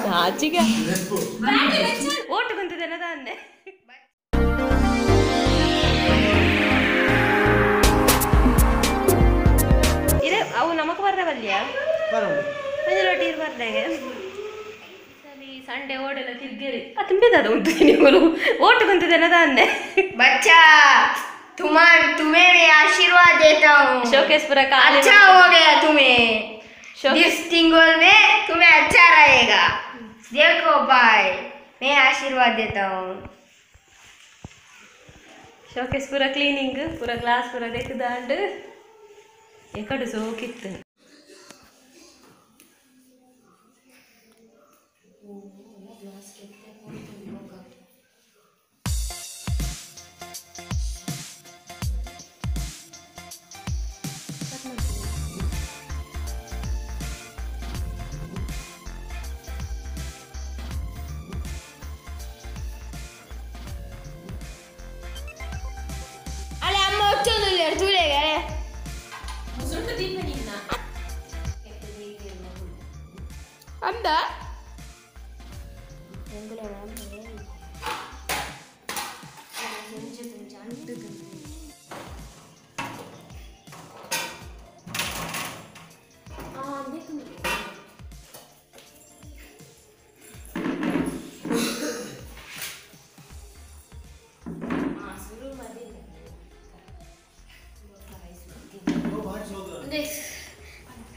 ನಾಚಿಗೆ vote ಕುಂತಿದ್ದೇನೆ ತಾನೆ ಇದೆ ಅವು ನಮಕ್ ಬರ್ದವಲ್ಯ ರೊಟ್ಟಿ ಬರ್ದಾಗೆ ಸರಿ ಸಂಡೆ ಓಡೆಲ್ಲ ತಿರ್ಗೇರಿ ತುಂಬಿದ ಉಂಟು ನೀವು ಓಟು ಕುಂತಿದ್ದೇನೆ ತಾನೆ बच्चा तुम्हें मैं आशीर्वाद देता हूँ। शोकेस पूरा अच्छा हो गया तुम्हें। दिस टिंगल में तुम्हें अच्छा रहेगा। देखो भाई मैं आशीर्वाद देता हूँ। शोकेस पूरा क्लीनिंग पूरा ग्लास पूरा देखदांड एकड़ सोकिತ್ತು Anda?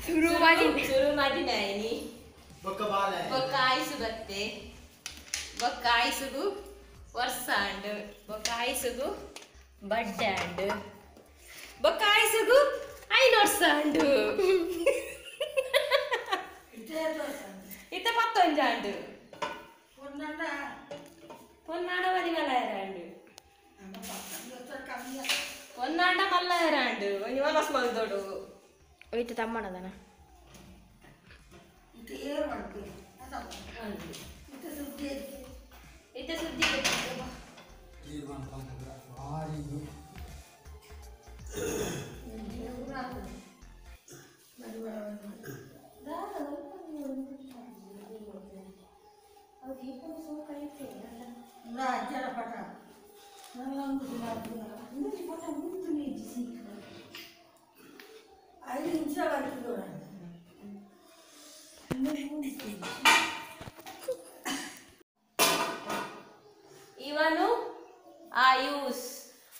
ಶುರು ಮಾಡಿನ ini ಬೊಕ್ಕಾಯಿಸುಗತ್ತೆ ಬೊಕ್ಕಾಯಿಸುಗು ವರ್ಷಾಂಡ್ ಬೊಕ್ಕಾಯಿಸುಗು ಬಡ್ಡಾಂಡ್ ಬೊಕ್ಕಾಯಿಸುಗು ಐನೊರ್ಸಾಂಡ್ ಇತ್ತ ಪತ್ತೊಂಜಾಂಡ್ പൊന്നാട പതിനാലായിരാണ്ട് പൊന്നാണ്ട മല്ലായിരാണ്ട് മനസ് മതിത്തോടു വീട്ടിൽ തമ്മണതാണ് ಇತ್ತೆ ಸುದ್ದಿ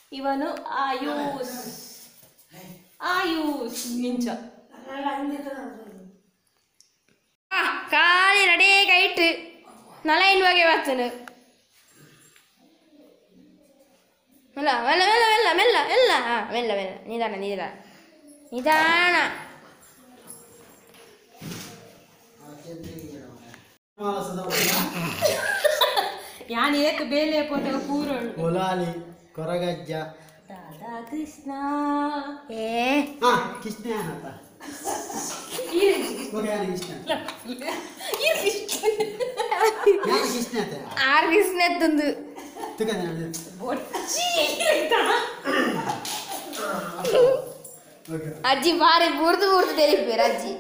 ಇವನು ಆಯುಷ್ ನಿಂಚ ಕಾಲಿ ರೆಡಿಯಾಗಿ ಇಟ್ಟು ನಲ ಇನ್ವಾಗೆ ಬರ್ತೇನೆ ಮೆಲ್ಲ ಮೆಲ್ಲ ಮೆಲ್ಲ ಮೆಲ್ಲ ಮೆಲ್ಲ ಎಲ್ಲ ಮೆಲ್ಲ ಮೆಲ್ಲ ನಿಧಾನ ನಿಧಾನ ನಿಧಾನ ಯಾನ್ ಏಕ ಬೇಲೆ ಪೋತ ಕೂರೋಳು ಒಲಾಲಿ ಕೊರಗಜ್ಜ ದಾದಾ ಕೃಷ್ಣ ಕೃಷ್ಣ ಏನತ್ತ ಕೃಷ್ಣ ಆರು ಕೃಷ್ಣ ಎತ್ತಂದು ಅಜ್ಜಿ ಬಾರಿ ಬುರ್ದು ಬುರ್ದು ತೆರಿಪೇರು ಅಜ್ಜಿ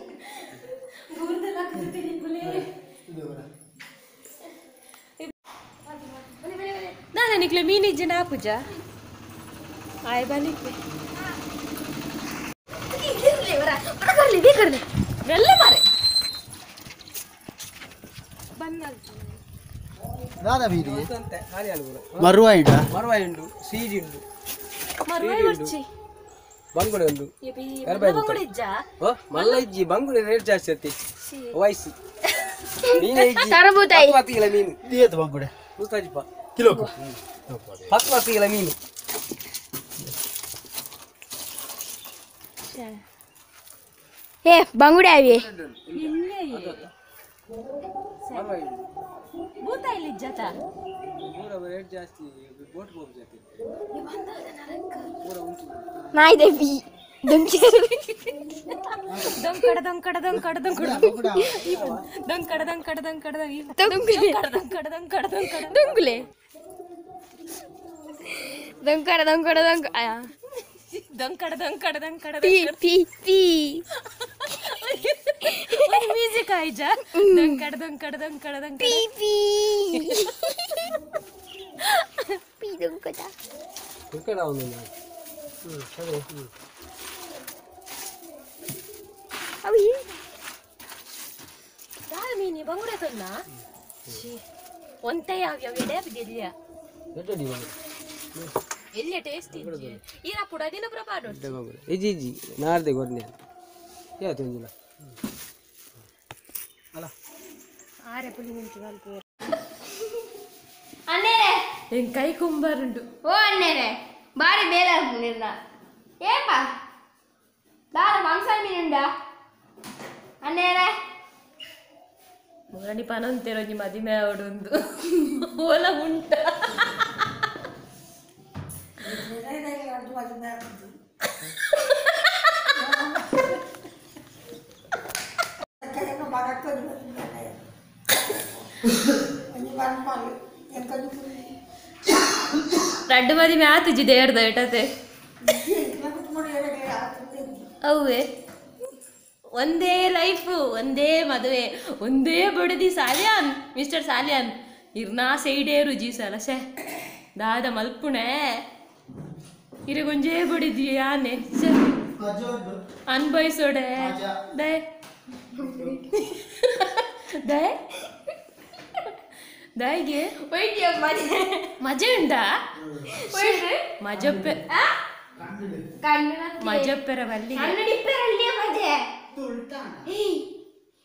ನಾನು ನಿಕ್ಲೆ ಮೀನಿಜ್ಜನ ಪೂಜ ಆಯ್ ಬಲಿಕ್ಲೆ വെള്ള മാറി ಮರುವಾಯಿ ಉಂಟು ಸೀಜಿ ಉಂಟು ಬಂಗುಡೆ ಉಂಟು ಮಲ್ಲ ಇಜ್ಜಿ ಬಂಗುಡೆ ರೇಟ್ ಜಾಸ್ತಿ ಅತ್ತಿ ವಯಸ್ಸು ಮೀನು ಮೀನು ಬಂಗುಡೆ ಮುಸ್ತಾಜಿಪ್ಪ ಕಿಲೋ 10 ಕಿಲೋ ಮೀನು ಏ ಬಂಗುಡೆ ಅವಿ ಭೂತ ಇಲ್ಲಿ ಜತ ರೇಟ್ ಜಾಸ್ತಿ ಬೋಟ್ ಹೋಗಿ ಜಾತಿ ನಾಯಿ ದೇವಿ ದೊಂಕಡ ದೊಂಕಡ ದೊಂಕಡ ದೊಂಕಡ ದೊಂಕಡ ದೊಂಕಡ ದೊಂಕಡ ದೊಂಕಡ ದೊಂಕಡ ದೊಂಕುಲೆ ದೊಂಕಡ ದೊಂಕಡ ದೊಂಕ ದೊಂಕಡ ದೊಂಕಡ ದೊಂಕಡ ಪಿ ಪಿ ಪಿ ಐಜ ದಂಕಡ ದಂಕಡ ದಂಕಡ ದಂಕಡ ಪಿ ದುಂಕಟ ఇక్కడ ఉంది సరే ಅವಿ ಮೀನಿ ಬಂಗುಡೆ ತೊನ್ನ ಒಂತೆ ಯಾವ ಎಡೆ ಬಿದ್ದಿಲ್ಲ ಎಟ್ಟಡಿ ಎಲ್ಲಿ ಟೇಸ್ಟ್ ಇಜ್ಜಿ ಈನ ಪುಡ ದಿನ ಪ್ರಪಾಡು ಇಜಿ ಇಜಿ ನಾರ್ದೆ ಗೊರ್ನೆ ಯಾ ತುಂಜಿಲ್ಲ ಅಲ್ಲ ಆರೆ ಪುಲಿ ಮಿಂಚು ಅಲ್ಪ ಅನ್ನೇರೆ ಎನ್ ಕೈ ಕುಂಬಾರುಂಡು ಓ ಅನ್ನೇರೆ ಬಾರಿ ಬೇಲೆ ಹಾಕ್ಬಿಟ್ಟಿಲ್ಲ ಏಪ ದಾರ ಮಾಂಸ ಮೀನುಂಡ ಅನ್ನೇರೆ ಮುರಡಿ ಪನಂತೆರೋ ನಿಮ್ಮ ಮದಿಮೆ ಅವಡೊಂದು ಓಲ ಉಂಟ ರಡ್ಡು ಮದಿಮೆ ಆತುಜಿ ದೇಡ್ದ ಏಟತೆ ಅವೇ ಒಂದೇ ಲೈಫು ಒಂದೇ ಮದುವೆ ಒಂದೇ ಬಡದಿ ಸಾಲ್ಯಾನ್ ಮಿಸ್ಟರ್ ಸಾಲ್ಯಾನ್ ಇರ್ನಾ ಸೈಡೇ ರುಜಿ ಸಲಸೆ ದಾದ ಮಲ್ಪುಣೆ ಇರಗೊಂಜೇ ಬಡಿದಿ ಆನೆ ಅನ್ಬಯಸೋಡೆ ದಯ ದಯ ದಯಗೆ ಒಯ್ಯ ಮಜೆ ಮಜೆ ಉಂಟಾ ಒಯ್ರೆ ಮಜಪ್ಪೆ ಕಣ್ಣನ ಮಜಪ್ಪೆರ ಬಲ್ಲಿ ಕನ್ನಡಿಪ್ಪೆರಲ್ಲಿಯ ಮಜೆ ಏಯ್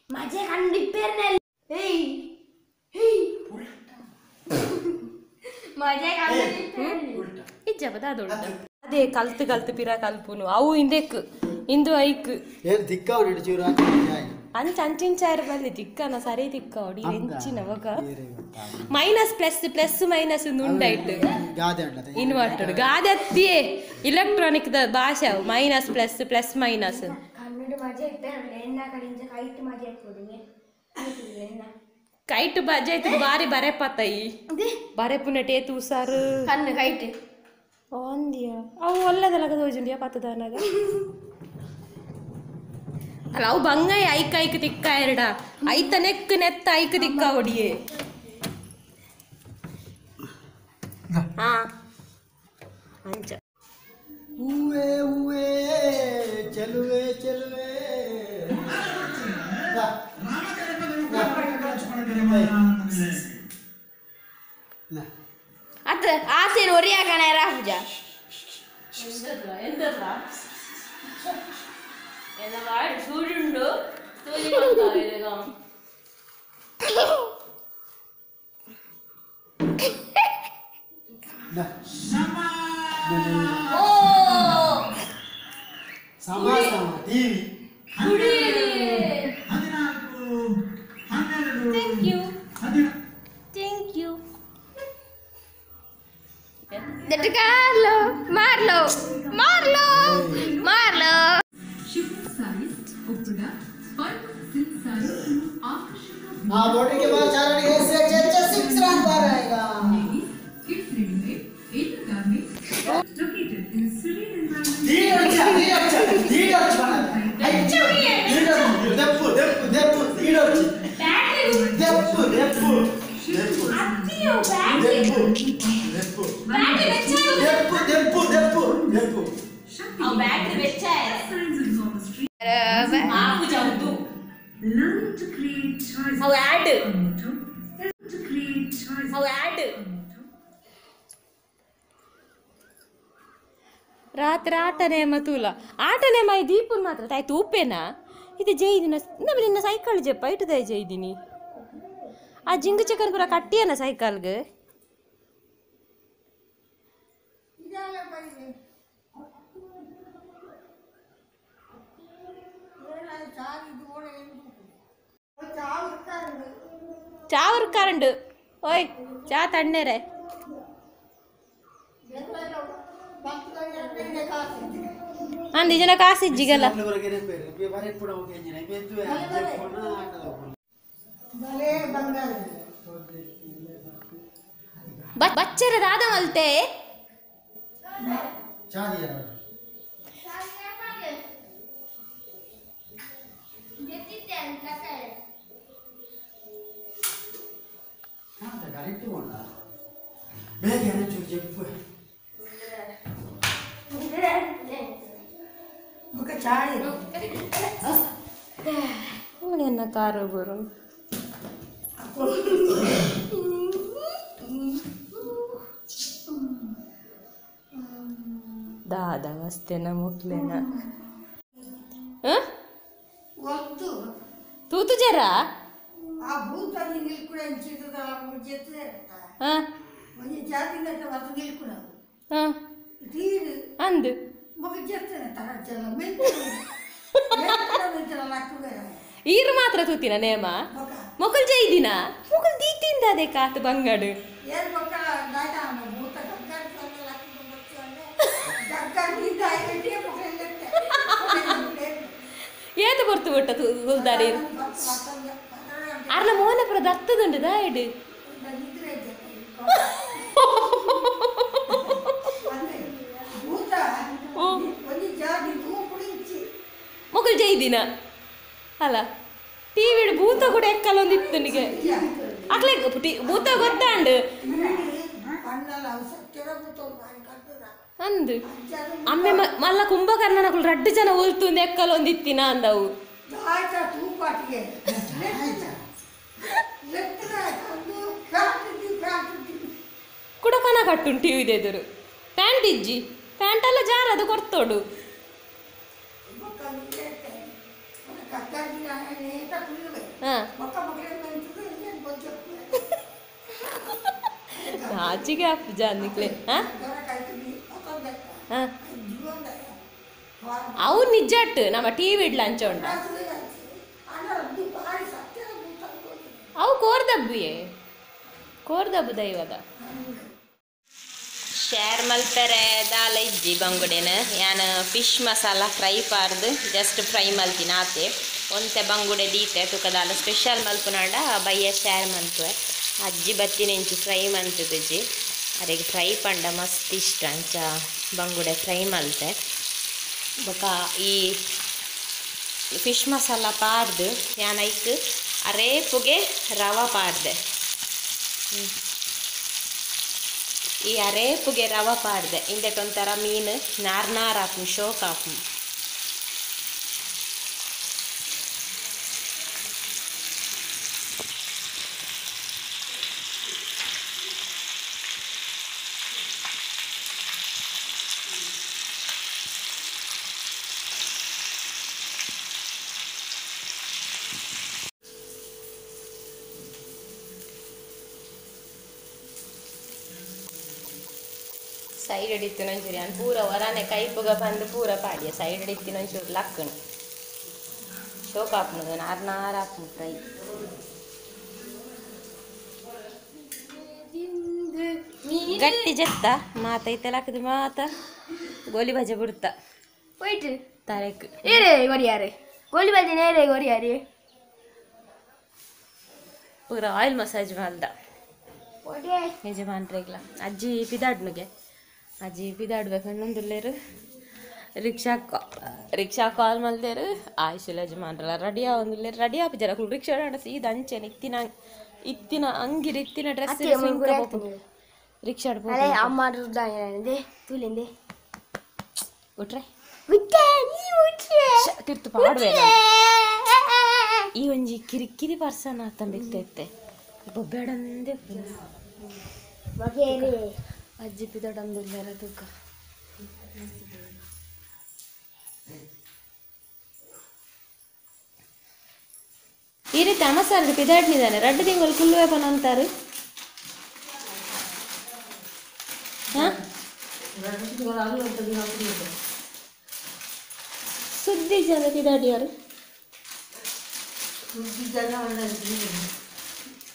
ಮಜೆ ಕನ್ನಡಿಪ್ಪೆರ್ನಲ್ಲಿ ಏಯ್ ಏಯ್ ಮಜೆ ಕನ್ನಡಿಪ್ಪೆರ್ನಲ್ಲಿ ಇಜ್ಜಬದಾದೊಂಡ ಅದೇ ಕಲ್ತು ಕಲ್ತು ಪಿರ ಕಲ್ಪುನು ಅವು ಹಿಂದೆಕ್ ಇಂದು ಐಕ್ ಏನು ದಿಕ್ಕವಡು ಚೂರು ಅಂಚ ಅಂಚಿಂಚಾರು ಬಲ್ಲಿ ತಿಕ್ಕನ ಸರಿ ತಿಕ್ಕವಡಿ ಹೆಂಚಿನ ಮಗ ಮೈನಸ್ ಪ್ಲಸ್ ಪ್ಲಸ್ ಮೈನಸ್ ಉಂಡಾಯ್ತು ಗಾದೆ ಉಂಟದ ಇನ್ವರ್ಟರ್ ಗಾದೆ ಅತ್ತಿಯೇ ಇಲೆಕ್ಟ್ರಾನಿಕ್ ದ ಭಾಷೆ minus plus plus minus Kannada ಮಜೆ ಇಪ್ಪೆರಲ್ಲ ಎನ್ನ ಕಡಿಂಜ ಕೈಟ್ ಮಜೆ ಕೊಡುವೆ ಎನ್ನ ಕೈಟ್ ಬಜೆ ಆಯ್ತು ಬಾರಿ ಬರೆ ಪತ್ತಾಯಿ ಬರೆ ಪುಣ್ಯ ಟೇ ತೂಸಾರು ಕಣ್ಣು ಕೈಟ್ ಒಂದಿಯ ಅವು ಒಳ್ಳೆದಲ್ಲ ಹೋಜುಂಡಿಯ ಪತ್ತದಾನಾಗ ಅಲ್ಲ ಅವು ಬಂಗೈ ಐಕ್ ಐಕ್ ತಿಕ್ಕ ಎರಡ ಐತ ನೆಕ್ ನೆತ್ತ ಐಕ್ ತಿಕ್ಕ ಹೊಡಿಯೇ ಹಾ ಅಂಚ ಹೂವೆ ಹೂವೆ ಚೆಲುವೆ ಚೆಲುವೆ ಅತ್ತ ಆಸೆನ ಒರಿಯಾಕಣ ರಾಹುಜ ಸೂರ್ಯುಂಡು ಸಮ ಸಮ TV thank you thank you ದಟ್ ಕಾರ್ಲೋ ಮಾರ್ಲೋ ಮಾರ್ಲೋ ಮಾರ್ಲೋ हाँ बॉडी के बाद चार रन से 6 रन पर आएगा ರಾತ್ರಿ ಆಟನೇ ಮತೂಲ ಆಟನೇ ಮೈ ದೀಪನ್ ಮಾತ್ರ ತಾಯ್ತು ಉಪ್ಪೇನಾ ಇದು ಜೈದಿನ ನಿನ್ನ ಸೈಕಲ್ ಜಪ್ಪ ಇಟ್ಟದ ಜೈದಿನಿ ಆ ಜಿಂಗ ಚಕನ್ ಪೂರ ಕಟ್ಟಿಯನ ಸೈಕಲ್ಗೆ ಚಾವರ್ ಕರಂಡು ಓಯ್ ಚಾ ತಣ್ಣೇರೆ ಅಂದಿ ಜನ ಕಾಸಿಜ್ಜಿಗಲ್ಲ ಬಚ್ಚರ ದಾದ ಮಲ್ತೆ ಇಟ್ಟುಕೊಂಡ ಬೇಗ ಚೂರು చెప్పు ಮುಖ ಚಾಡಿ ಎನ್ನ ಕಾರು ಬರು ದಾದ ವಸ್ತೇನ ಮುಕ್ಲೇನ ಒಂದು ತೂತು ಜರ ಆ ಭೂತಾಗಿ ನಿಲ್ಕುಡ ಎಂಚಿದ ಮುಜ್ಜೆತ್ತೆ ಹಾ ಒಂದು ಜಾತಿ ನಟ ವತ್ತು ನಿಲ್ಕುಡ ಹಾ ತೀರು ಅಂದು ಮಗ ಜೆತ್ತನೆ ತರಚಲ್ಲ ಮೆಂತ ಮೆಂತ ಲಕ್ಕುಗರ ಈರು ಮಾತ್ರ ತೂತಿನ ನೇಮ ಮೊಕಲ್ ಜೈದಿನ ಮೊಕಲ್ ದೀತಿಂದ ಅದೇ ಕಾತು ಬಂಗಡು ಏನು ಮಕ್ಕಳ ದಾಟ ಭೂತ ಗಗ್ಗಾಡ ಲಕ್ಕುಗೊಂಡು ಗಗ್ಗಾಡಿದ್ದ ಐವತ್ತೇ ಮಕ್ಕಳೆಲ್ಲತ್ತೆ ಏತು ಬರ್ತು ಬಿಟ್ಟ ಗುಲ್ದಾರಿ ಅರ್ಲ ಮೋನಪುರ ದತ್ತದುಂಡು ದಾಯಿಡು ಮೊಗಲ್ ಜೈದಿನ ಅಲ್ಲ ಟಿವಿಡ್ ಭೂತ ಕೂಡ ಎಕ್ಕಲೊಂದಿತ್ತು ನಿಗೆ ಅಕ್ಲೆ ಭೂತ ಗೊತ್ತಾಂಡು ಅಂದು ಅಮ್ಮೆ ಮಲ್ಲ ಕುಂಭಕರ್ಣನಕುಲು ರಡ್ಡು ಜನ ಒಲ್ತುಂದು ಎಕ್ಕಲೊಂದಿತ್ತಿನ ಅಂದವು ಕುಡಕನ ಕಟ್ಟುಂಟು ಟಿವಿದ ಎದುರು ಪ್ಯಾಂಟ್ ಇಜ್ಜಿ ಪ್ಯಾಂಟ್ ಎಲ್ಲ ಜಾರದು ಕೊರ್ತೋಡು ನಾಚಿಗೆ ಹಾಕು ಜಾನಿಕ್ಲೆ ಅವು ನಿಜಟ್ಟು ನಮ್ಮ ಟಿವಿ ಇಡ್ಲ ಅಂಚೋಂಡ ಅವು ಕೋರ್ದಬ್ಬು ದೈವದ ಶೇರ್ ಮಲ್ಪೆರೆ ದಾಲ ಇಜ್ಜಿ ಬಂಗುಡೆನ ಯಾನು fish masala fry ಪಾರ್ದು just fry ಮಲ್ತಿನ ಆತೆ ಒಂತೆ ಬಂಗುಡೆ ದೀತೆ ತುಕದಾಲ ಸ್ಪೆಷಲ್ ಮಲ್ಪುನಾಡ ಬಯ್ಯ ಶೇರ್ ಮಲ್ಪುವೆ ಅಜ್ಜಿ ಬತ್ತಿನೆಂಚು ಫ್ರೈ ಮಂತುದಜ್ಜಿ ಅದಕ್ಕೆ ಫ್ರೈ ಪಂಡ ಮಸ್ತ್ ಇಷ್ಟ ಅಂಚ ಬಂಗುಡೆ ಫ್ರೈ ಮಲ್ತೆ ಬೊಕ ಈ ಫಿಶ್ ಮಸಾಲ ಪಾರ್ದು ಯಾನೈಕ್ ಅರೇಪುಗೆ ರವ ಪಾರ್ದೆ ಈ ಅರೇಪುಗೆ ರವ ಪಾಡ್ದೆ ಇಂದೆಟೊಂಥರ ಮೀನು ನಾರ್ ಹಾಕು ಶೋಕ್ ಹಾಕು ಸೈಡ್ ಹಿಡಿತು ಒಂಚೂರು ನಾನು ಪೂರ ಹೊರನೆ ಕೈಪುಗ ಬಂದು ಪೂರ ಪಾಡಿಯ ಸೈಡ್ ಹಿಡಿತೀನಿ ಒಂಚೂರು ಲಕ್ಕನು ಶೋಕ್ ಹಾಕ್ನದು ನಾರ್ ಹಾಕ್ನು ಫ್ರೈ ಗಟ್ಟಿ ಜತ್ತ ಮಾತೈತೆ ಲಕ್ಕದು ಮಾತ ಗೋಲಿ ಬಜೆ ಬಿಡ್ತ போயிட்டு ತಲೆಕ್ ஏரே கொரியாரு கோலி பாஜி நேரே கொரியாரு ಪೂರ ಆಯಿಲ್ ಮಸಾಜ್ ಮಾಡ್ದ ஒடே ಯಜಮಾನ್ರಿಗ್ಲ ಅಜ್ಜಿ ಪಿದಾಡ್ನುಗೆ ಅಜ್ಜಿ ಪಿದಾಡ್ಬೇಕನ್ನೊಂದುಲ್ಲೇರು ರಿಕ್ಷಾ ಕಾಲ್ ಮಲ್ದೇರು ಆಯ್ಸಿಲ್ಲ ಯಜಮಾನ್ರಲ್ಲ ರೆಡಿ ಆಗೊಂದುಲ್ಲೇರು ರೆಡಿ ಆಪಿ ಜರ ರಿಕ್ಷಾ ಸೀದಾ ಅಂಚೆನೆ ಇತ್ತಿನ ಅಂಗಿರಿ ಇತ್ತಿನ ಡ್ರೆಸ್ ರಿಕ್ಷಾ ಅಲೆ ಅಮ್ಮ ರುದ್ದಾನೆ ತುಲಿಂದೆ ಉಟ್ರೆ ಉಟ್ಟೆ ನೀ ಉಟ್ರೆ ತಿರ್ತು ಪಾಡ್ವೆ ಈ ಒಂಜಿ ಕಿರಿಕಿರಿ ಪರ್ಸನ್ ಆತಂಬಿತ್ತೈತೆ ಬೊಬ್ಬೆಡಂದೆ ಮಗೇನೆ ಅಜ್ಜಿ ಪಿದಡಂದುಲ್ಲೇರ ತೂಕ ಈ ರೀತಿ ಅಮಸಾರ್ದು ಪಿದಾಡ್ನಿದ್ದಾನೆ 2 ತಿಂಗಳು ಕುಲ್ಲುವೆಪನ ಅಂತಾರೆ ಸುದ್ದಿ ಜನ ಪಿದಾಡಿಯಾರು ಸುದ್ದಿ ಜನ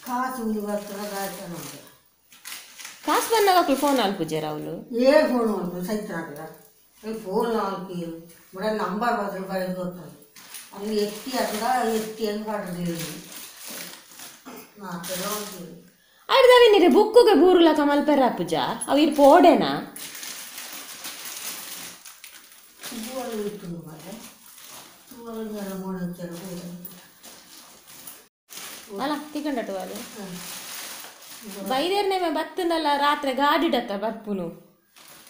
ಕಾಸು ಕಾಸು ಬಂದಾಗ ಫೋನ್ ಆಲ್ಪುಜಾರ ಅವಳು ఏ ఫోన్ ఉంటుంది సైత్రాక ఫోన్ వాళ్ళకి ఇప్పుడు నంబర్ బదులు బయటకు వస్తుంది ಅಲ್ಲಿ ಎತ್ತಿ ಅದ್ರ ಎತ್ತಿ ಅಂತ ಪಡೆದಿಲ್ಲ ಮಾತ್ರ ಅಡ್ದವಿ ನೀರು ಬುಕ್ಕುಗೆ ಬೂರುಲ ಕಮಲ್ಪೆರ ಪೂಜ ಅವು ಇರ್ ಪೋಡೆನಾ ಹೂವಲ್ಲಿ ಇಟ್ಟು ಮಾರೆ ಹೂವಲ್ಲಿ ಎಲ್ಲ ಮೂಡಂಚರು ಅಲ್ಲ ತಿಕ್ಕಂಡಟು ಅದು ಬೈದೇರ್ನೆ ಬತ್ತನಲ್ಲ ರಾತ್ರಿ ಗಾಡಿಡತ್ತ ಬರ್ಪುನು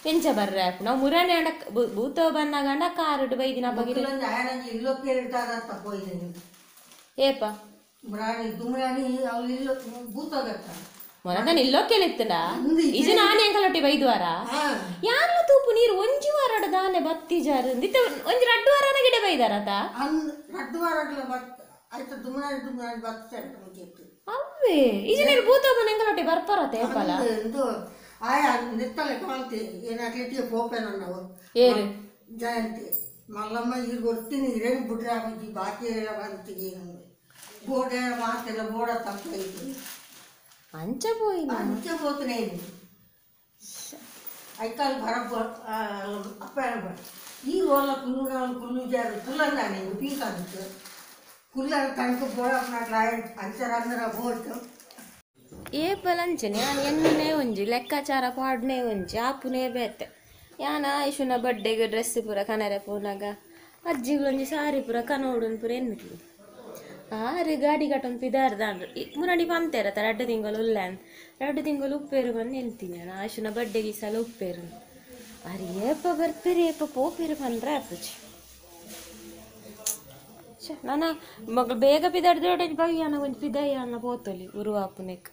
ಪೆಂಚ ಬರ್ರೆ ನಾವು ಮುರಾಣೆ ಅಂಡ ಭೂತ ಬಂದಾಗಂಡ ಕಾರುಡು ಬೈದಿನ ಬಗಿರ ಇಲ್ಲೋ ಕೇಳ್ತಾರಂತ ಹೋಯ್ದೇನೆ ಏಪ ಮುರಾಣಿ ದುಮ್ರಾಣಿ ಅವ್ಳು ಇಲ್ಲೋ ಭೂತೋಗತ್ತ ಮೊನದನ್ ಇಲ್ಲೋ ಕೇಳಿತ್ತಡ ಇಜು ನಾನೇ ಅಂಕಲೊಟ್ಟಿ ಬೈದ್ವಾರ ಯಾರ್ಲ ತೂಪು ನೀರು ಒಂಜಿ ವಾರಡ ದಾನೆ ಬತ್ತಿ ಜಾರು ದಿತ್ತ ಒಂಜಿ 2 ವಾರನ ಗಿಡ ಬೈದಾರತ 2 ವಾರಗಳ ಆಯ್ತು ದುಮ್ರಾಣಿ ಬತ್ತ ಅವ್ವೇ ಇಜು ನೀರು ಭೂತೋಬನ ಎಂಕಲೊಟ್ಟಿ ಬರ್ಪರತೆ ಏಪಲ ಎಂದು ಆಯಾ ನಿತ್ತಲೆ ಕಾಲ್ತಿ ಏನಾಗ್ಲಿಕ್ಕೆ ಪೋಪೇನ ನಾವು ಏರು ಜಯಂತಿ ಮಲ್ಲಮ್ಮ ಈಗ ಗೊತ್ತೀನಿ ಇರೇನು ಬಿಡ್ರೆ ಆಗಿ ಬಾಕಿ ಬಂತಿಗೆ ಬೋರ್ಡ್ ಮಾತೆಲ್ಲ ಬೋರ್ಡ ತಪ್ಪೈತಿ ಅಂಚ పోయిన అంచ పోతున్నాయి ఐకాల్ బరబ అప్ప ఈ వాళ్ళ కుళ్ళు జారు కుల్లన్నా నేను పీకాను కుల్లర్ కనుక పోడప్పుడు అంచరందర పోటు ఏ పలంచని ನಾನು ಎಣ್ಣೆ ಒಂಜಿ ಲೆಕ್ಕಾಚಾರ ಪಾಡ್ನೆ ಒಂಜಿ ಆಪುನೇ ಬೇತೆ ಯಾನ ಆಯುಷನ ಬಡ್ಡೆಗೆ ಡ್ರೆಸ್ ಪೂರ ಕನರೆ ಪೂನಾಗ ಅಜ್ಜಿಗಳೊಂಜಿ ಸಾರಿ ಪೂರ ಕನೋಡುನ್ ಪೂರ ಎನ್ನಿಕ್ಲಿ ಆರು ಗಾಡಿ ಕಟ್ಟೊಂದು ಪಿದಾರ್ದಾಂಡ್ರು ಮುರಡಿ ಪಂತೇರತ್ತ 2 ತಿಂಗಳು ಉಲ್ಲಾನ್ 2 ತಿಂಗಳು ಉಪ್ಪೇರು ಬಂದು ನಿಲ್ತೀನಿ ನಾನು ಆಶುನ ಬಡ್ಡೆಗೆ ಈ ಸಲ ಉಪ್ಪೇರು ಅರೆ ಏಪ ಬರ್ಪೇರಿ ಏಪ ಪೋಪೇರು ಬಂದ್ರೆ ಅಪ್ಪಚ್ಚಿ ನನ್ನ ಮಗಳು ಬೇಗ ಪಿದಾಡ್ದೋಡೆ ಬಯ್ಯಾನ ಒಂದು ಪಿದಯ್ಯನ ಪೋತಲಿ ಉರುವಾಪುನೆಕ್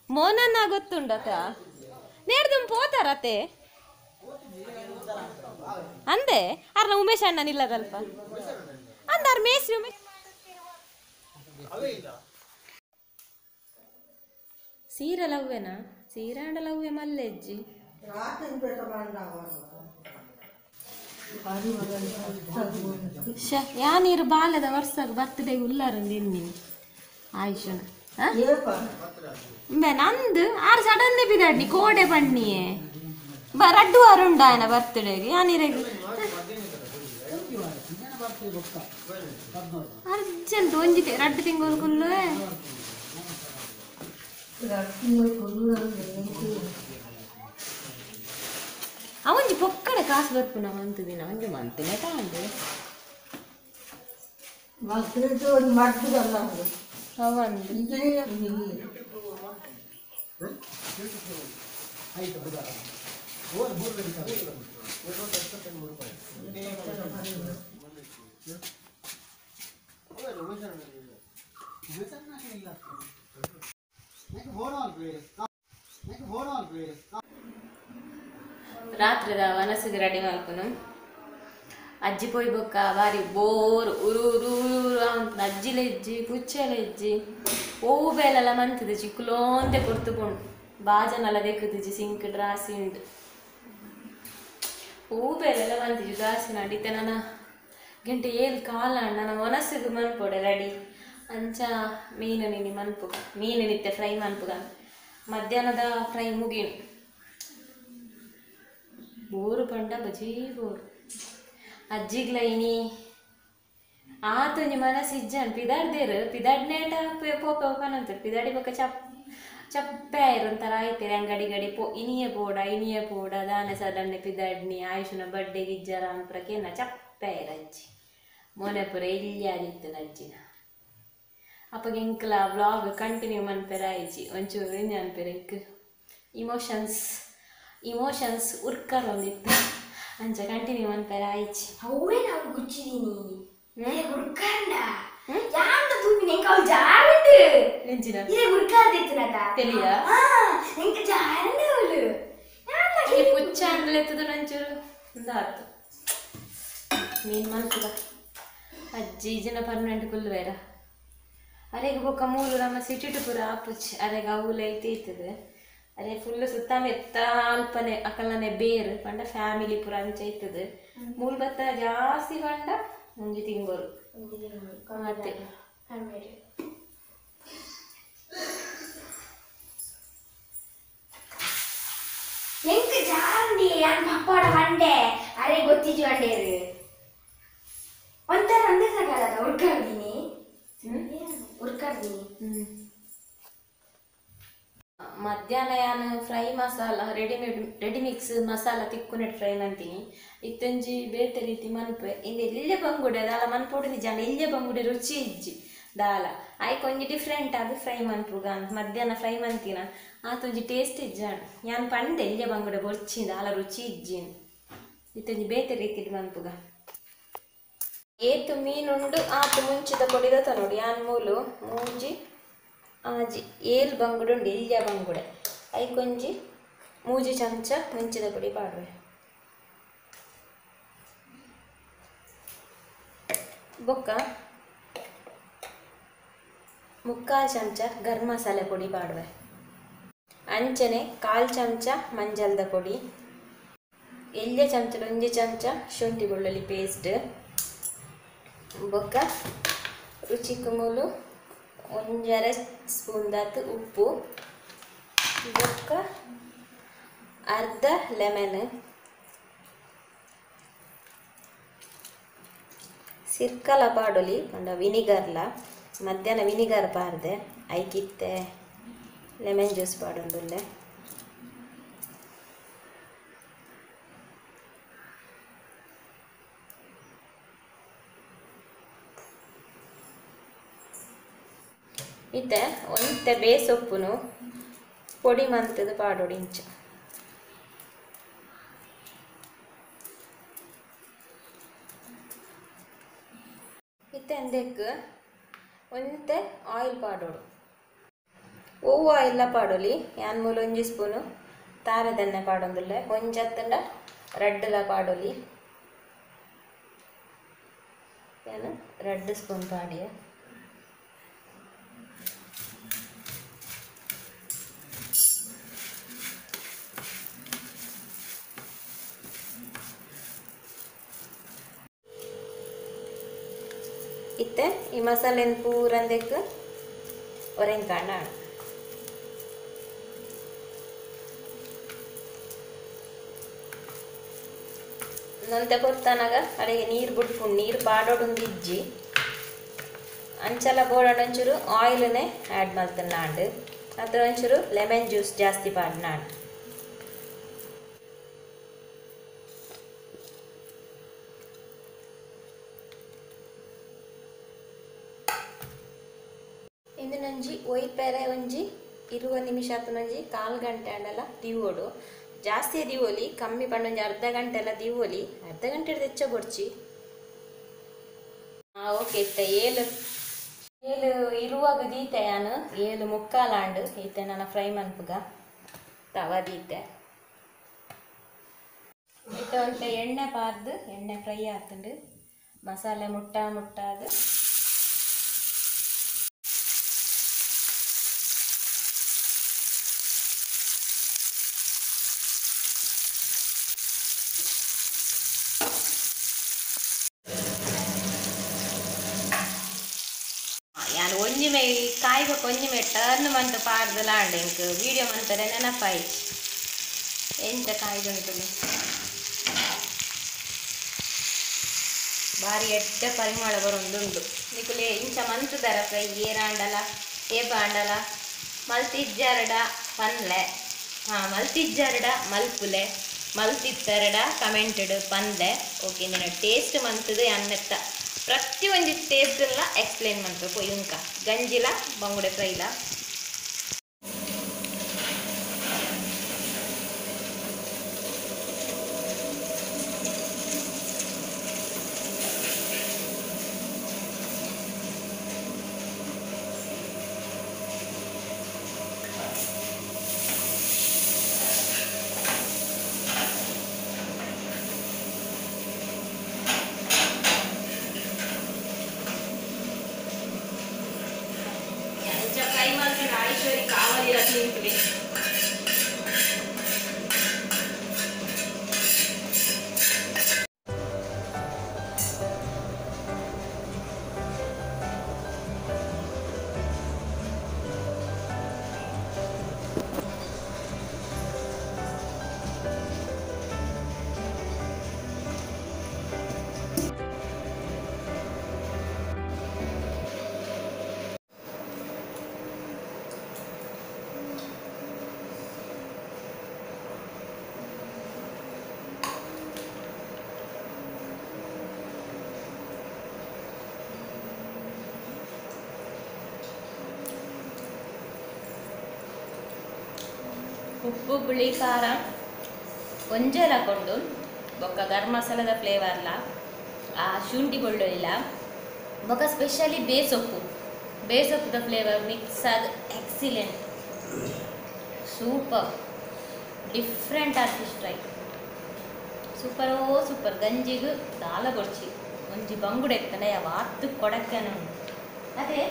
ಮೋನನ್ನ ಗೊತ್ತುಂಡತ ನೇರ್ದು ಪೋತಾರತೆ ಅಂದೆ ಅರ್ನ ಉಮೇಶ್ ಅಣ್ಣ ನಿಲ್ಲದಲ್ಪ ಅಂದಾರ ಮೇಸ್ರಿ ಉಮೇಶ್ ಸೀರೆ ಲವ್ವೆನಾ ಸೀರೆ ಅಂಡ ಲವ್ವೆ ಮಲ್ಲೆಜ್ಜಿ ಯಾ ನೀರು ಬಾಲ್ಯದ ವರ್ಷಕ್ಕೆ ಬರ್ತಡೆ ಉಲ್ಲಾರಂದು ಎನ್ನಿ ಆಯುಷನ ನಂದು 6 ಸಡನ್ನೇ ಬಿದಾಡ್ನಿ ಕೋಡೆ ಬಣ್ಣಿಯೇ 2 ವಾರ ಉಂಡ ఆయన ಬರ್ತಡೇಗೆ ಯಾನಿರೆಗೆ ಅರ್ಜೆಂಟ್ ಒಂಜಿತೆ 2 ತಿಂಗಳು ಕುಲ್ಲು ಅವಂಜಿ ಪೊಕ್ಕಡೆ ಕಾಸು ಬರ್ಪುನ ಮಂತ್ ದಿನ ಒಂಜಿ ಮಂತಿನೇ ತಾಂಡು ಅವಂದು ರಾತ್ರಿದ ಮನಸ್ಸಿಗೆ ರೆಡಿ ಮಾಡ್ಕೊನು ಅಜ್ಜಿ ಪೋಯ್ ಬೊಕ್ಕ ಬಾರಿ ಬೋರ್ ಉರು ಉರು ಉರು ಅಂತ ಅಜ್ಜಿಲೆಜ್ಜಿ ಪುಚ್ಚಲೆಜ್ಜಿ ಓವು ಬೇಲೆಲ್ಲ ಮಂತಿದೆ ಚಿಕ್ಕುಲೋಂತೆ ಕೊಡ್ತುಕೊಂಡು ಬಾಜನೆಲ್ಲ ದೆಕ್ಕುತ್ತಿಜ್ಜಿ ಸಿಂಕ್ ಡ್ರಾಸಿ ಉಂಟು ಓವು ಬೇಲೆಲ್ಲ ಮಂತಿಜ್ಜಿ ಡ್ರಾಸಿ ನಡೀತೆ ನನ್ನ ಗಂಟೆ ಏಳು ಕಾಲ ನನ್ನ ಮನಸ್ಸಿಗೆ ಮನ್ಪೊಡೆ ರೆಡಿ ಅಂಚ ಮೀನು ನಿನಿ ಮನ್ಪುಗ ಮೀನು ನಿತ್ಯ ಫ್ರೈ ಮನ್ಪುಗ ಮಧ್ಯಾಹ್ನದ ಫ್ರೈ ಮುಗೀನು ಬೋರು ಪಂಡ ಬಜಿ ಬೋರು ಅಜ್ಜಿಗ್ಲ ಇನಿ ಆತೊಂಜಿ ಮನಸ್ಸಿಜ್ಜನ್ ಪಿದಾಡ್ದೇರು ಪಿದಾಡ್ನೇಟ ಪೋಪ ಪನಂತಾರೆ ಪಿದಾಡಿ ಬೊಕ್ಕ ಚಪ್ಪೆ ಆಯ್ರಂತಾರ ಆಯ್ತಾರೆ ಅಂಗಡಿ ಗಡಿ ಇನಿಯೇ ಪೋಡ ದಾನೆ ಸಡನ್ನೆ ಪಿದಾಡ್ನಿ ಆಯುಷನ ಬಡ್ಡೆಗೆ ಇಜ್ಜರ ಅಂಪ್ರಕೇನ ಚಪ್ಪೆ ಆಯ್ರ ಅಜ್ಜಿ ಮೊನೆ ಪುರ ಇಲ್ಲಿಯಾದಿತ್ತು ಅಜ್ಜಿನ ಅಪ್ಪಗೆ ಇಂಕ್ಲ ವ್ಲಾಗ್ ಕಂಟಿನ್ಯೂ ಮನ್ಪೆರ ಆಯ್ಚಿ ಒಂಚೂರು ಇಂಜ ಅನ್ಪೆರ ಇಕ್ ಇಮೋಷನ್ಸ್ ಉರ್ಕರ್ ಒಂದಿತ್ತು ಅಂಚ ಕಂಟಿನ್ಯೂ ಮನ್ಪೆರ ಆಯ್ಚಿ ಅವೇ ನಾವು ಗುಚ್ಚಿದೀನಿ ಹುಡ್ಕಂಡ ಯಾಂತ ತೂಪಿ ನೆಂಕ ಅವ್ ಜಾರಂಡು ಎಂಚಿನ ಇದೇ ಹುಡ್ಕಾರ್ದಿತ್ತು ನಟ ತೆಲಿಯ ನೆಂಕ ಜಾರಂಡು ಅವಳು ಈ ಪುಚ್ಚ ಅಂಡ್ಲೆತ್ತದ ನಂಚೂರು ಒಂದಾತು ಮೀನು ಮನ್ಪುಗ ಅಜ್ಜಿ ಜನ ಪರ್ಮನೆಂಟ್ ಕುಲ್ವೇರ ಅರೆಗೆ ಬೊಕ್ಕ ಮೂಲು ನಮ್ಮ ಸಿಟಿ ಪುರ ಆಪುಚ್ಚಿ ಅರೆಗೆ ಅವೂಲ ಐತೆ ಇರ್ತದೆ ಅರೆ ಫುಲ್ ಸುತ್ತಮ ಎತ್ತ ಅಲ್ಪನೆ ಅಕಲನೆ ಬೇರು ಪಂಡ ಫ್ಯಾಮಿಲಿ ಪುರ ಅಂಚ ಇರ್ತದೆ ಮೂಲ್ ಬತ್ತ ಜಾಸ್ತಿ ಪಂಡ ಮುಂಜಿ ತಿಂಗೋರು ಮತ್ತೆ ಎಂಕ ಜಾರಂಡಿ ಯಾನ್ ಪಪ್ಪಾಡ ಮಂಡೆ ಅರೆ ಗೊತ್ತಿಜ್ಜು ಅಂಡೇರು ಒಂಥರ ಅಂದೇ ತಗಲ್ಲದ ಹುಡ್ಕಾರ್ದೀನಿ ಮಧ್ಯಾಹ್ನ ನಾನು fry masala ready mix masala ತಿಕ್ಕುನೆಟ್ ಫ್ರೈ ಮಾಡ್ತೀನಿ ಇತ್ತೊಂಜಿ ಬೇತೆ ರೀತಿ ಮನ್ಪೆ ಇಂದು ಇಲ್ಲೆ ಬಂಗುಡೆ ದಾಲ ಮನ್ಪೊಡು ಜನ ಇಲ್ಲೆ ಬಂಗುಡೆ ರುಚಿ ಇಜ್ಜಿ ದಾಲ ಆಯ್ಕೆ ಒಂಜಿ ಡಿಫ್ರೆಂಟ್ ಆದ ಫ್ರೈ ಮನ್ಪುಗ ಮಧ್ಯಾಹ್ನ ಫ್ರೈ ಮಂತಿನ ಆತೊಂಜಿ ಟೇಸ್ಟ್ ಇಜ್ಜಾಣ ನಾನು ಪಂಡೆ ಇಲ್ಲೆ ಬಂಗುಡೆ ಬೊರ್ಚಿ ದಾಲ ರುಚಿ ಇಜ್ಜಿ ಇತ್ತೊಂಜಿ ಬೇತೆ ರೀತಿ ಮನ್ಪುಗ ಏತು ಮೀನುಂಡು ಆತು ಮುಂಚಿದ ಕೊಡಿದತ ನೋಡಿ ಯಾನ್ ಮೂಲು ಮೂಂಜಿ ಆಜಿ ಏಲ್ ಬಂಗುಡೆ ಉಂಡು ಇಲ್ಯ ಬಂಗುಡೆ ಐಕೊಂಜಿ ಮೂಜಿ ಚಮಚ ಮುಂಚಿದ ಪುಡಿ ಪಾಡುವೆ ಬೊಕ್ಕ ಮುಕ್ಕಾಲು ಚಮಚ ಗರಂ ಮಸಾಲೆ ಪುಡಿ ಪಾಡುವೆ ಅಂಚನೆ ಕಾಲು ಚಮಚ ಮಂಜಲ್ದ ಪುಡಿ ಎಲ್ಯ ಚಮಚ ಒಂಜಿ ಚಮಚ ಶುಂಠಿ ಬೆಳ್ಳುಳ್ಳಿ ಪೇಸ್ಟ್ ಬೊಕ್ಕ ರುಚಿಗೆ ಮೂಲು ಒಂಜರ ಸ್ಪೂನ್ ದಾತು ಉಪ್ಪು ಬೊಕ್ಕ ಅರ್ಧ ಲೆಮನ್ ಸಿರ್ಕಲ ಪಾಡೊಲಿ ಪಂಡ ವಿನಿಗರ್ಲ ಮಧ್ಯಾಹ್ನ ವಿನಿಗರ್ ಪಾರ್ದೆ ಐಕಿತ್ತೆ ಲೆಮನ್ ಜ್ಯೂಸ್ ಪಾಡೊಂದುಲ್ಲೆ ಇತ್ತೆ ಒಂತೆ ಬೇಸೊಪ್ಪುನು ಪೊಡಿ ಮಂತದ ಪಾಡೋಡಿ ಇಂಚ ಇತ್ತೆ ಅಂದೆಕ್ ಒಂತೆ ಆಯಿಲ್ ಪಾಡೋಡು ಓವು ಆಯಿಲ್ ಪಾಡೋಲಿ ಯಾನ್ ಮೂಲ ಒಂಜಿ ಸ್ಪೂನು ತಾರದೆಣ್ಣೆ ಪಾಡೊಂದುಲ್ಲೆ ಒಂಜತ್ತಂಡ ರಡ್ಡಲ ಪಾಡೋಲಿ ಏನು 2 ಸ್ಪೂನ್ ಪಾಡಿಯ ಇತ್ತೆ ಈ ಮಸಾಲೆನ ಪೂರಂದೆಕ್ ಒರೆಂಕಾಂಡ ನೊಂತೆ ಕೊರ್ತಾನಾಗ ಅಡಿಗೆ ನೀರು ಬಿಟ್ಕೊಂಡು ನೀರು ಪಾಡೋಡೊಂದು ಇಜ್ಜಿ ಅಂಚಲ ಬೋಡಾಡ ಒಂಚೂರು ಆಯಿಲ್ನೇ ಆ್ಯಡ್ ಮಾಡ್ತಾನೆ ನಾಡು ಅದ್ರ ಒಂಚೂರು ಲೆಮನ್ ಜ್ಯೂಸ್ ಜಾಸ್ತಿ ಪಾಡ್ ನಾಡು ಇಂದಿನೊಂಜಿ ಒಯ್ಪೆರೆ ಒಂಜಿ 20 ನಿಮಿಷ ಆತನೊಂಜಿ 1/4 ಗಂಟೆ ಆಂಡಲ ದಿವೋಡು ಜಾಸ್ತಿ ದಿವೋಲಿ ಕಮ್ಮಿ ಪಂಡೊಂಜಿ ಅರ್ಧ ಗಂಟೆ ಎಲ್ಲ ದಿವೋಲಿ ಅರ್ಧ ಗಂಟೆ ಹೆಚ್ಚ ಬೊಡ್ಚಿ ಓಕೆ ಇತ್ತ ಏಳು ಇರುವಾಗ ದೀತೆ ನಾನು 7:45 ಈತೆ ನನ್ನ ಫ್ರೈ ಮನ್ಪುಗ ತವ ದೀತೆ ಈತ ಒಂಟೆ ಎಣ್ಣೆ ಪಾರ್ದು ಎಣ್ಣೆ ಫ್ರೈ ಆತುಂಡು ಮಸಾಲೆ ಮುಟ್ಟಾದು ನಾನು ಒಂಜಿಮೆ ಕಾಯ್ಬೇಕು ಒಂಜಿಮೆ ಟರ್ನ್ ಮಂತ ಪಾರ್ದಲಾಂಡೆ ಇಂಕ್ ವೀಡಿಯೋ ಮಂತಾರೆ ನೆನಪಾಯಿ ಎಂತ ಕಾಯ್ದುಂಟು ಭಾರಿ ಎಡ್ಡ ಪರಿಮಳ ಬರೋಂದುಂಡು ನಿಕುಲೆ ಇಂಚ ಮಂತುದರ ಫ್ರೈ ಏರಾಂಡಲ ಏಬಾಂಡಲ ಮಲ್ತಿಜ್ಜರಡ ಪನ್ಲೆ ಮಲ್ತಿಜ್ಜರಡ ಮಲ್ಪುಲೆ ಮಲ್ತಿತ್ತರಡ ಕಮೆಂಟೆಡ್ ಪಂದೆ ಓಕೆ ನಿನ್ನ ಟೇಸ್ಟ್ ಮಂತದು ಅನ್ನೆತ್ತ ಪ್ರತಿ ಒಂದು ಟೇಸ್ಟ್ ಎಲ್ಲ ಎಕ್ಸ್ಪ್ಲೇನ್ ಮಾಡ್ಬೇಕು ಇಂಕ ಗಂಜಿಲ ಬಂಗುಡೆ ಫ್ರೈಲ ಫ್ರೈ ಮಾಡ್ಕೊಂಡು ಆಯ್ತು ಕಾವಲಿರ ತಿಂತೀವಿ ಉಪ್ಪು ಹುಳಿ ಖಾರ ಒಂಜೆಲ ಕೊಂಡು ಬೊಕ್ಕ ಗರಂ ಮಸಾಲದ ಫ್ಲೇವರ್ಲ ಆ ಶುಂಠಿ ಬೆಳ್ಳುಳ್ಳಿಲ ಬೊಕ್ಕ ಸ್ಪೆಷಲಿ ಬೇಸೊಪ್ಪುದ ಫ್ಲೇವರ್ ಮಿಕ್ಸ್ ಆದ ಎಕ್ಸಿಲೆಂಟ್ ಸೂಪರ್ ಡಿಫ್ರೆಂಟ್ ಆದ ಫಿಶ್ ಫ್ರೈ ಸೂಪರ್ ಗಂಜಿಗೂ ದಾಲ ಕೊಡ್ಚಿ ಒಂಜಿ ಬಂಗುಡೆ ಎತ್ತಂಡ ಯಾವತ್ತು ಕೊಡಕ್ಕೆ ಅದೇ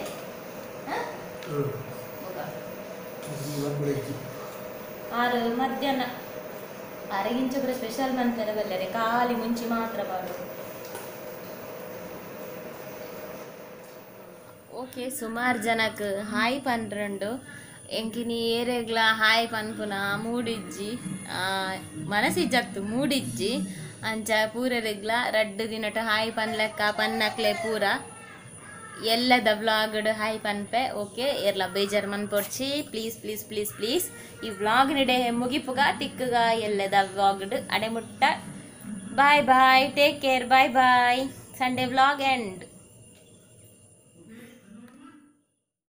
ಆರು ಮಧ್ಯಾಹ್ನ ಅರಗಿಂಚ ಕೂಡ ಸ್ಪೆಷಲ್ ಮಂತರ ಬಲ್ಲರೆ ಖಾಲಿ ಮುಂಚಿ ಮಾತ್ರ ಬಾಡು ಓಕೆ ಸುಮಾರು ಜನಕ್ಕೆ ಹಾಯ್ ಪನ್ರಂಡು ಎಂಕಿನಿ ಏರೆಗ್ಲ ಹಾಯ್ ಪನ್ಪುನ ಮೂಡಿಜ್ಜಿ ಮನಸ್ಸಿಜ್ಜತ್ತು ಮೂಡಿಜ್ಜಿ ಅಂಚ ಪೂರೆರೆಗ್ಲ ರಡ್ಡು ದಿನಟ ಹಾಯ್ ಪನ್ಲೆಕ್ಕ ಪನ್ನಕ್ಲೆ ಪೂರ ಎಲ್ಲದ ವ್ಲಾಗ್ಡ್ ಹಾಯ್ ಪನ್ಪೆ ಓಕೆ ಎರ್ಲ ಬೇಜಾರು ಮನ್ಪೊಡ್ಚಿ ಪ್ಲೀಸ್ ಈ ವ್ಲಾಗ್ ನಿಡೆ ಮುಗಿಪುಗ ತಿಕ್ಕುಗ ಎಲ್ಲದ ವ್ಲಾಗ್ಡ್ ಅಡೆ ಮುಟ್ಟ bye take care bye Sunday vlog end